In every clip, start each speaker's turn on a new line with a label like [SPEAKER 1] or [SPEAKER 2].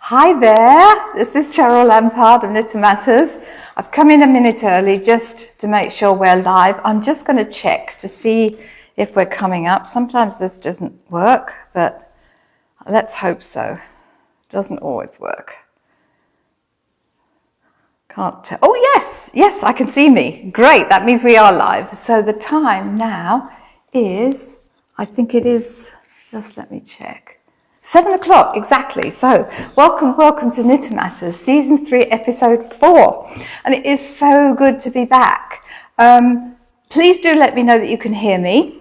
[SPEAKER 1] Hi there, this is Cheryl Lampard of Knit Matters. I've come in a minute early just to make sure we're live. I'm just going to check to see if we're coming up. Sometimes this doesn't work, but let's hope so. It doesn't always work. Can't tell. Oh yes, I can see me. Great, that means we are live. So the time now is, I think it is, just let me check. 7 o'clock, exactly. So, welcome to Knit Matters, Season 3, Episode 4. And it is so good to be back. Please do let me know that you can hear me.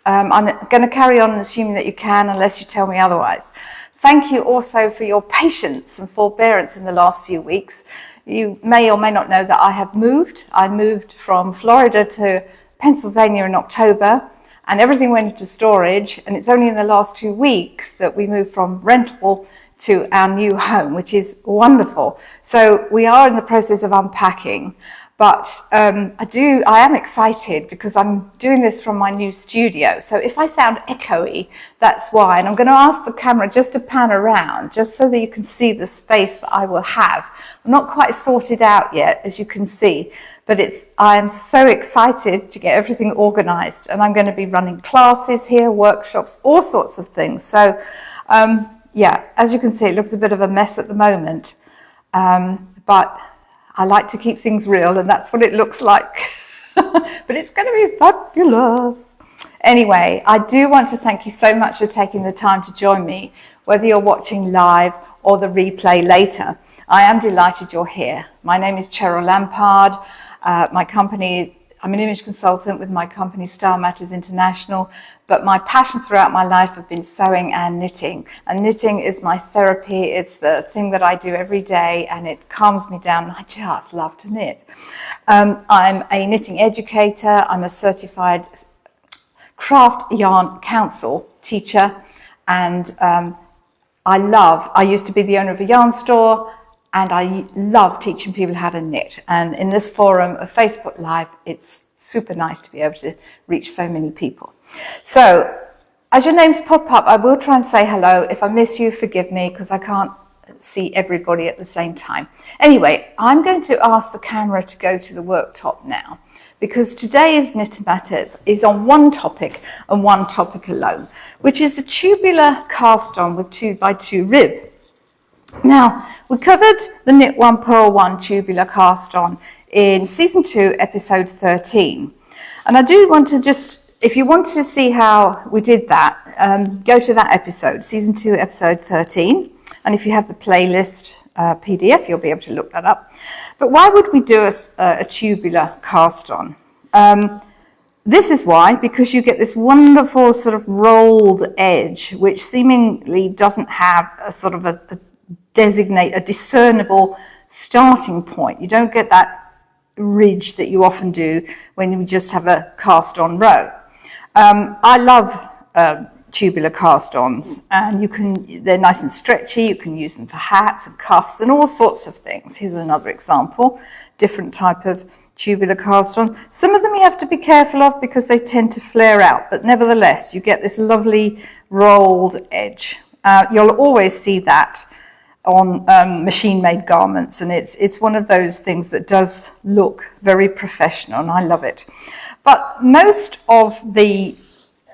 [SPEAKER 1] I'm going to carry on assuming that you can, unless you tell me otherwise. Thank you also for your patience and forbearance in the last few weeks. You may or may not know that I have moved. I moved from Florida to Pennsylvania in October. And everything went into storage, and it's only in the last 2 weeks that we moved from rental to our new home, which is wonderful. So we are in the process of unpacking, but I am excited because I'm doing this from my new studio. So if I sound echoey, that's why. And I'm going to ask the camera just to pan around, just so that you can see the space that I will have. I'm not quite sorted out yet, as you can see. But I'm so excited to get everything organized, and I'm going to be running classes here, workshops, all sorts of things. So, as you can see, it looks a bit of a mess at the moment, but I like to keep things real, and that's what it looks like. But it's going to be fabulous. Anyway, I do want to thank you so much for taking the time to join me, whether you're watching live or the replay later. I am delighted you're here. My name is Cheryl Lampard. I'm an image consultant with my company Style Matters International, but my passion throughout my life have been sewing and knitting. And knitting is my therapy. It's the thing that I do every day, and it calms me down. I just love to knit. I'm a knitting educator. I'm a certified craft yarn council teacher, and I used to be the owner of a yarn store, and I love teaching people how to knit. And in this forum of Facebook Live, it's super nice to be able to reach so many people. So, as your names pop up, I will try and say hello. If I miss you, forgive me, because I can't see everybody at the same time. Anyway, I'm going to ask the camera to go to the worktop now, because today's Knit Matters is on one topic and one topic alone, which is the tubular cast on with 2x2 rib. Now, we covered the Knit 1 Purl 1 tubular cast on in Season 2, Episode 13. And I do want to just, if you want to see how we did that, go to that episode, Season 2, Episode 13. And if you have the playlist PDF, you'll be able to look that up. But why would we do a tubular cast on? This is why, because you get this wonderful sort of rolled edge, which seemingly doesn't have a sort of a discernible starting point. You don't get that ridge that you often do when you just have a cast on row. I love tubular cast ons, and they're nice and stretchy. You can use them for hats and cuffs and all sorts of things. Here's another example, different type of tubular cast on. Some of them you have to be careful of because they tend to flare out, but nevertheless you get this lovely rolled edge. You'll always see that on machine-made garments, and it's one of those things that does look very professional, and I love it. But most of the,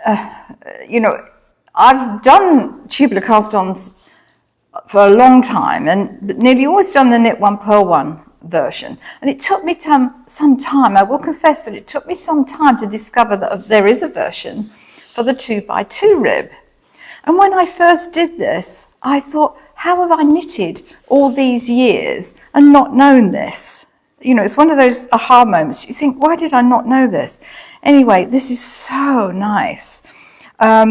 [SPEAKER 1] I've done tubular cast-ons for a long time, and nearly always done the Knit 1 Purl 1 version. And it took me some time, I will confess that it took me some time to discover that there is a version for the 2x2 rib. And when I first did this, I thought, how have I knitted all these years and not known this? It's one of those aha moments. You think, why did I not know this? Anyway, this is so nice. I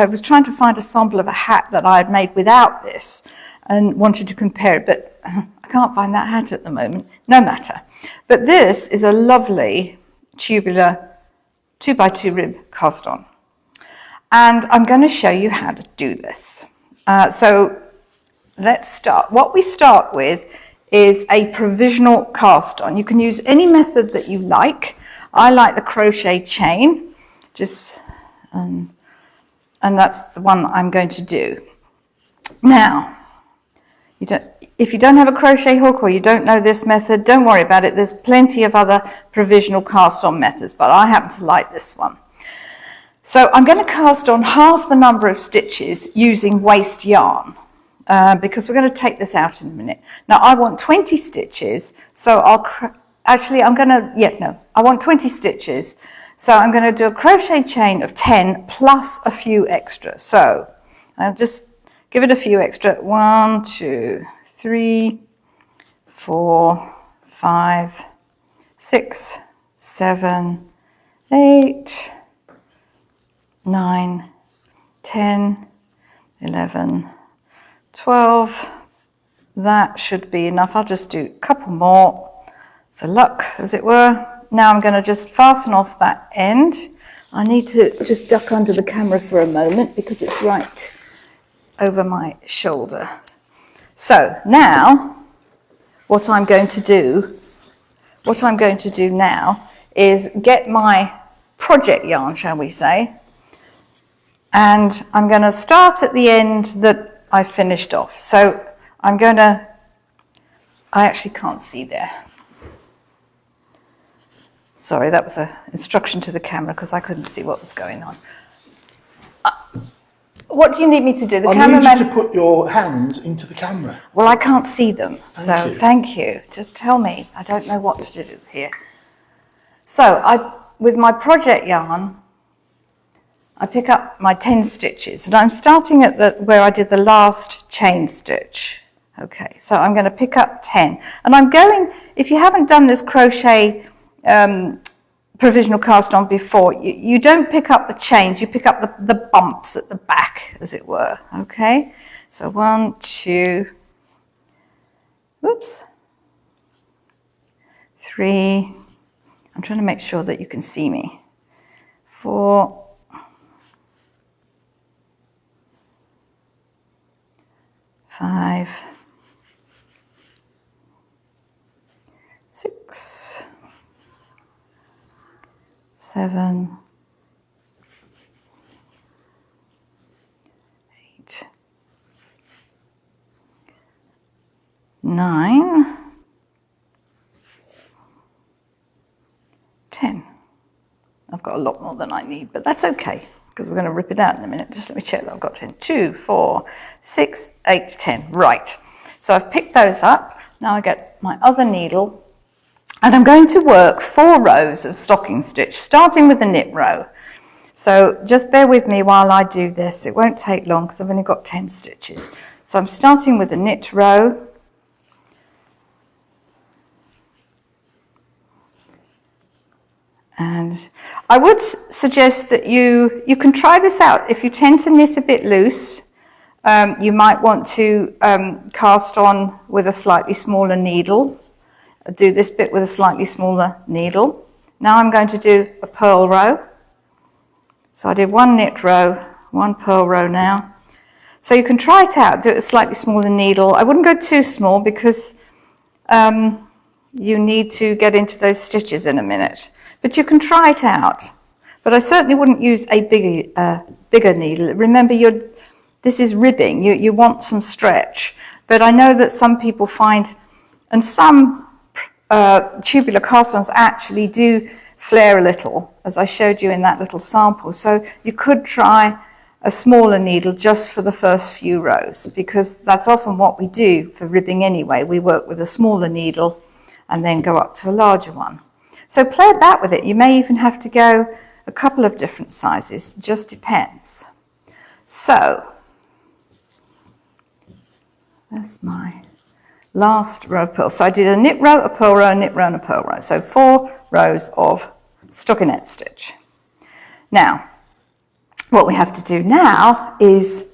[SPEAKER 1] was trying to find a sample of a hat that I had made without this and wanted to compare it, but I can't find that hat at the moment. No matter. But this is a lovely tubular 2x2 rib cast on. And I'm going to show you how to do this. So let's start. What we start with is a provisional cast on. You can use any method that you like. I like the crochet chain, and that's the one I'm going to do. Now, if you don't have a crochet hook or you don't know this method, don't worry about it. There's plenty of other provisional cast on methods, but I happen to like this one. So I'm going to cast on half the number of stitches using waste yarn because we're going to take this out in a minute. Now I want 20 stitches, so I want 20 stitches. So I'm going to do a crochet chain of 10 plus a few extra. So I'll just give it a few extra. 1, 2, 3, 4, 5, 6, 7, 8, 9, 10, 11, 12. That should be enough. I'll just do a couple more for luck, as it were. Now I'm going to just fasten off that end. I need to just duck under the camera for a moment because it's right over my shoulder. So now what I'm going to do now is get my project yarn, shall we say, and I'm going to start at the end that I finished off. So I actually can't see there. Sorry, that was an instruction to the camera because I couldn't see what was going on. What do you need me to do?
[SPEAKER 2] I need you to put your hands into the camera.
[SPEAKER 1] Well, I can't see them, so thank you. Just tell me. I don't know what to do here. So with my project yarn, I pick up my 10 stitches, and I'm starting at where I did the last chain stitch. Okay, so I'm going to pick up 10, and I'm going. If you haven't done this crochet provisional cast on before, you don't pick up the chains, you pick up the bumps at the back, as it were. Okay, so 1, 2, oops, 3, I'm trying to make sure that you can see me, 4, 5, 6, 7, 8, 9, 10. I've got a lot more than I need, but that's okay because we're going to rip it out in a minute. Just let me check that I've got 10. 2, 4, 6, 8, 10. Right. So I've picked those up. Now I get my other needle. And I'm going to work 4 rows of stocking stitch, starting with the knit row. So just bear with me while I do this. It won't take long because I've only got 10 stitches. So I'm starting with a knit row. And I would suggest that you can try this out. If you tend to knit a bit loose, you might want to cast on with a slightly smaller needle. Do this bit with a slightly smaller needle. Now I'm going to do a purl row. So I did 1 knit row, 1 purl row now. So you can try it out, do it with a slightly smaller needle. I wouldn't go too small because you need to get into those stitches in a minute. But you can try it out. But I certainly wouldn't use a bigger needle. Remember, this is ribbing. You want some stretch. But I know that some people find, and some tubular cast-ons actually do flare a little, as I showed you in that little sample. So you could try a smaller needle just for the first few rows, because that's often what we do for ribbing anyway. We work with a smaller needle and then go up to a larger one. So play about with it. You may even have to go a couple of different sizes, just depends. So that's my last row of purl. So I did a knit row, a purl row, a knit row, and a purl row. So 4 rows of stockinette stitch. Now, what we have to do now is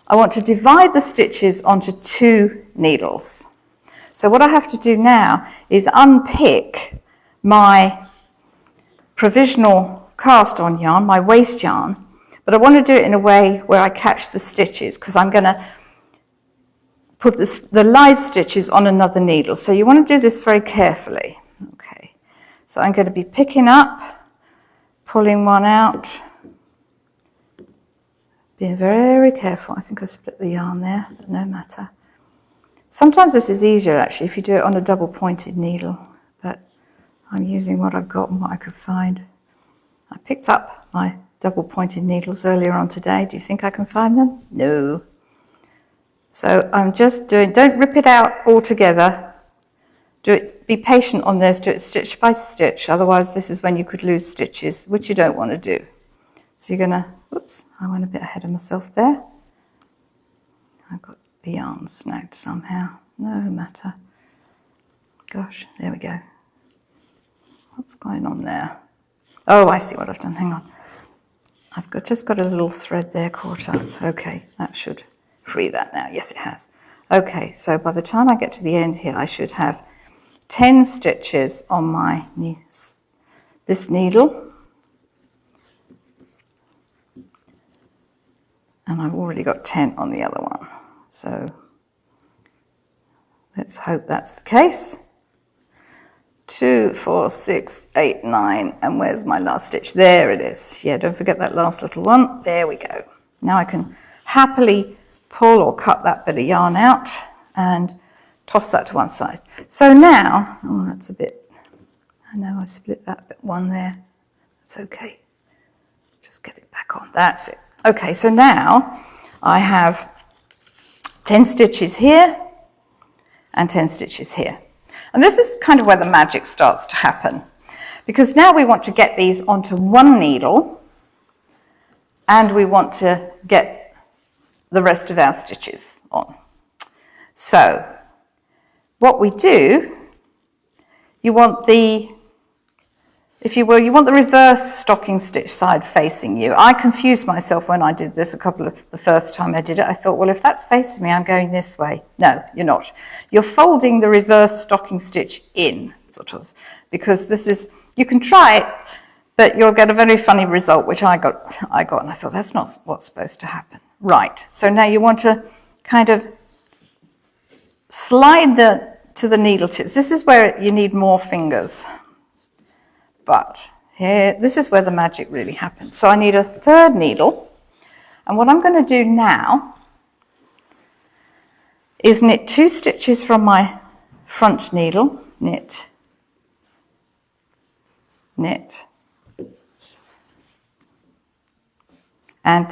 [SPEAKER 1] I want to divide the stitches onto 2 needles. So what I have to do now is unpick my provisional cast-on yarn, my waste yarn, but I want to do it in a way where I catch the stitches, because I'm going to put the live stitches on another needle. So you want to do this very carefully. Okay, so I'm going to be picking up, pulling one out, Being very careful. I think I split the yarn there, but no matter. Sometimes this is easier actually if you do it on a double pointed needle, but I'm using what I've got and what I could find. I picked up my double pointed needles earlier on today. Do you think I can find them? No. So I'm just doing, don't rip it out altogether. Be patient on this, do it stitch by stitch, otherwise this is when you could lose stitches, which you don't want to do. So you're gonna, oops, I went a bit ahead of myself there. I've got the yarn snagged somehow, no matter. Gosh, there we go. What's going on there? Oh, I see what I've done, hang on. Just got a little thread there caught up. Okay, that should free that now, yes it has. Okay, so by the time I get to the end here, I should have 10 stitches on my this needle. And I've already got 10 on the other one. So let's hope that's the case. 2, 4, 6, 8, 9, and where's my last stitch? There it is. Yeah, don't forget that last little one. There we go. Now I can happily pull or cut that bit of yarn out and toss that to one side. So now, oh, that's a bit, I know I split that bit one there. That's okay. Just get it back on. That's it. Okay, so now I have 10 stitches here and 10 stitches here. And this is kind of where the magic starts to happen, because now we want to get these onto one needle and we want to get the rest of our stitches on. So what we do, you want the, if you will, you want the reverse stocking stitch side facing you. I confused myself when I did this the first time I did it. I thought, well, if that's facing me, I'm going this way. No, you're not. You're folding the reverse stocking stitch in, sort of, because this is, you can try it, but you'll get a very funny result, which I got, and I thought, that's not what's supposed to happen. Right, so now you want to kind of slide to the needle tips. This is where you need more fingers. But here, this is where the magic really happens. So I need a third needle. And what I'm going to do now is knit 2 stitches from my front needle, knit, knit, and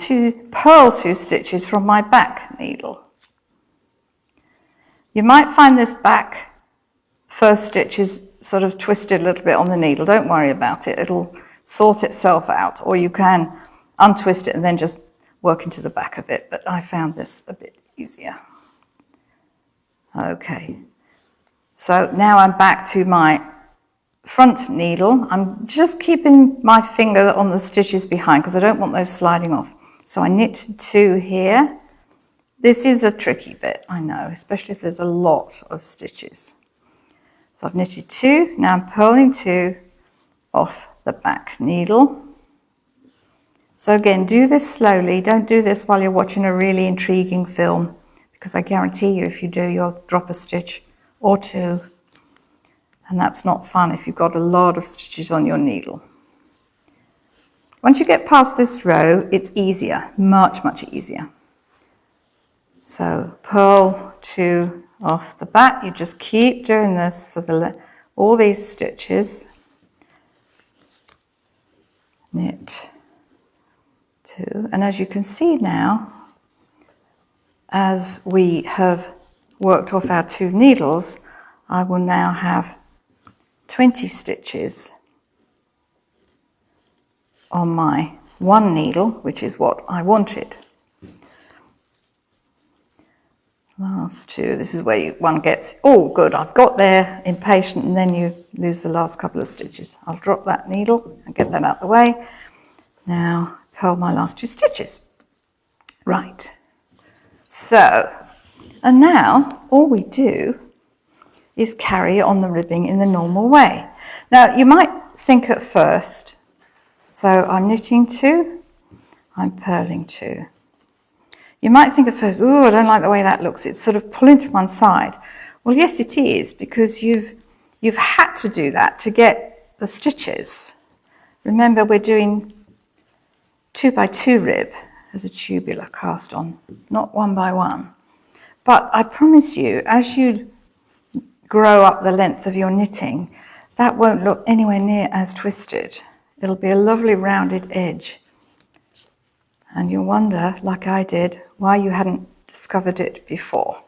[SPEAKER 1] purl 2 stitches from my back needle. You might find this back first stitch is sort of twisted a little bit on the needle. Don't worry about it. It'll sort itself out, or you can untwist it and then just work into the back of it. But I found this a bit easier. Okay. So now I'm back to my front needle. I'm just keeping my finger on the stitches behind because I don't want those sliding off. So I knit 2 here. This is a tricky bit, I know, especially if there's a lot of stitches. So I've knitted 2, now I'm purling 2 off the back needle. So again, do this slowly, don't do this while you're watching a really intriguing film, because I guarantee you if you do, you'll drop a stitch or 2, and that's not fun if you've got a lot of stitches on your needle. Once you get past this row, it's easier, much, much easier. So purl 2 off the back, you just keep doing this for all these stitches. Knit 2, and as you can see now, as we have worked off our 2 needles, I will now have 20 stitches on my 1 needle, which is what I wanted. Last 2, this is where one gets, oh good, I've got there, impatient, and then you lose the last couple of stitches. I'll drop that needle and get that out the way. Now purl my last 2 stitches. Right, so, and now all we do is carry on the ribbing in the normal way. Now you might think at first, so I'm knitting 2, I'm purling 2. You might think at first, oh, I don't like the way that looks. It's sort of pulling to one side. Well, yes, it is, because you've had to do that to get the stitches. Remember, we're doing 2 by 2 rib, as a tubular cast on, not one by one. But I promise you, as you grow up the length of your knitting, that won't look anywhere near as twisted. It'll be a lovely rounded edge. And you'll wonder, like I did, why you hadn't discovered it before.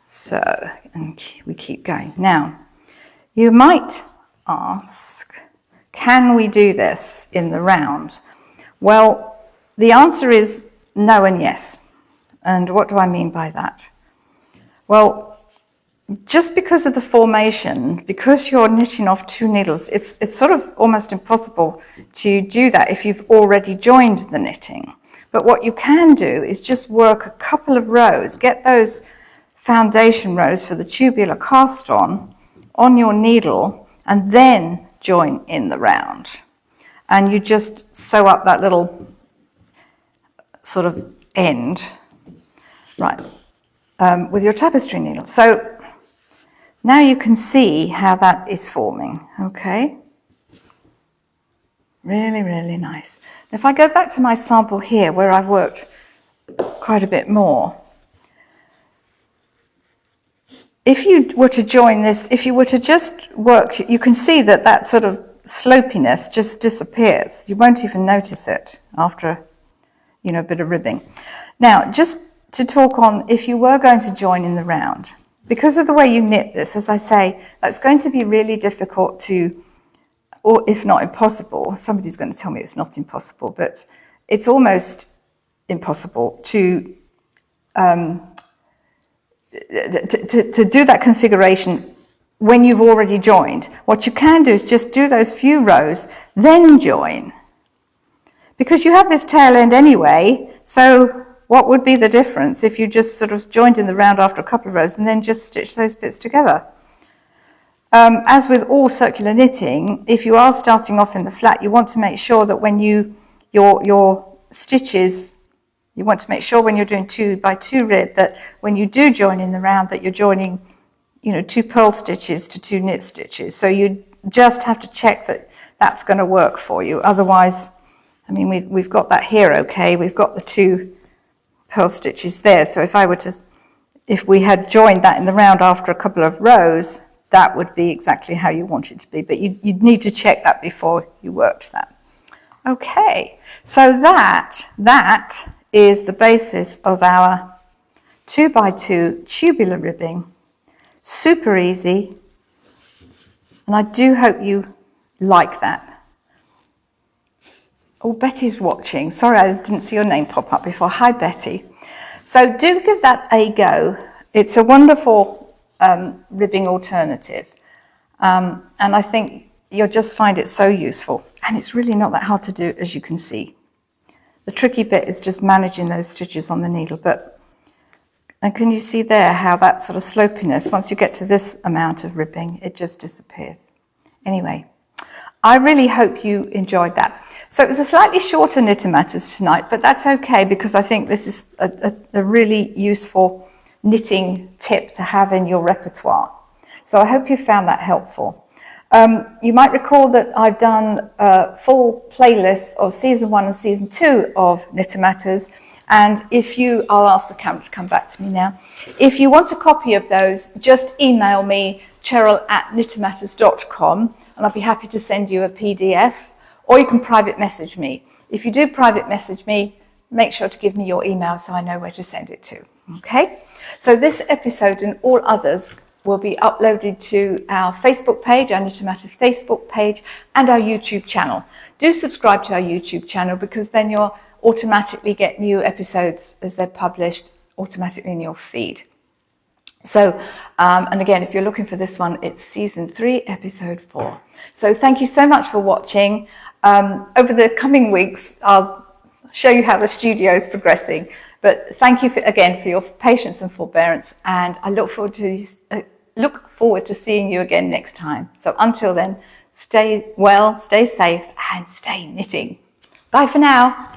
[SPEAKER 1] So, and we keep going. Now, you might ask, can we do this in the round? Well, the answer is no and yes. And what do I mean by that? Well, just because of the formation, because you're knitting off 2 needles, it's sort of almost impossible to do that if you've already joined the knitting. But what you can do is just work a couple of rows, get those foundation rows for the tubular cast on your needle, and then join in the round. And you just sew up that little sort of end, right, with your tapestry needle. So now you can see how that is forming, okay? Really, really nice. If I go back to my sample here where I've worked quite a bit more, if you were to join this, if you were to just work, you can see that that sort of slopiness just disappears. You won't even notice it after, a bit of ribbing. Now, just to talk on, if you were going to join in the round, because of the way you knit this, as I say, that's going to be really difficult to, or if not impossible, somebody's going to tell me it's not impossible, but it's almost impossible to do that configuration when you've already joined. What you can do is just do those few rows, then join. Because you have this tail end anyway, so what would be the difference if you just sort of joined in the round after a couple of rows and then just stitch those bits together? As with all circular knitting, if you are starting off in the flat, you want to make sure that when your stitches, you want to make sure when you're doing 2 by 2 rib that when you do join in the round that you're joining, 2 purl stitches to 2 knit stitches. So you just have to check that that's going to work for you. Otherwise, I mean, we've got that here, okay? We've got the 2 purl stitches there. So if we had joined that in the round after a couple of rows, that would be exactly how you want it to be. But you'd need to check that before you worked that. Okay, so that is the basis of our 2 by 2 tubular ribbing. Super easy. And I do hope you like that. Oh, Betty's watching. Sorry, I didn't see your name pop up before. Hi, Betty. So do give that a go. It's a wonderful ribbing alternative. And I think you'll just find it so useful. And it's really not that hard to do, as you can see. The tricky bit is just managing those stitches on the needle. And can you see there how that sort of slopiness, once you get to this amount of ribbing, it just disappears. Anyway, I really hope you enjoyed that. So it was a slightly shorter Knit and Matters tonight, but that's okay because I think this is a really useful knitting tip to have in your repertoire. So I hope you found that helpful. You might recall that I've done a full playlist of Season 1 and Season 2 of Knit and Matters, and I'll ask the camera to come back to me now. If you want a copy of those, just email me, cheryl@knitandmatters.com, and I'll be happy to send you a PDF. Or you can private message me. If you do private message me, make sure to give me your email so I know where to send it to. Okay? So this episode and all others will be uploaded to our Facebook page, our Knit and Matters Facebook page, and our YouTube channel. Do subscribe to our YouTube channel because then you'll automatically get new episodes as they're published automatically in your feed. So, and again, if you're looking for this one, it's Season 3, Episode 4. So thank you so much for watching. Over the coming weeks, I'll show you how the studio is progressing. But thank you again for your patience and forbearance, and I look forward to seeing you again next time. So until then, stay well, stay safe, and stay knitting. Bye for now.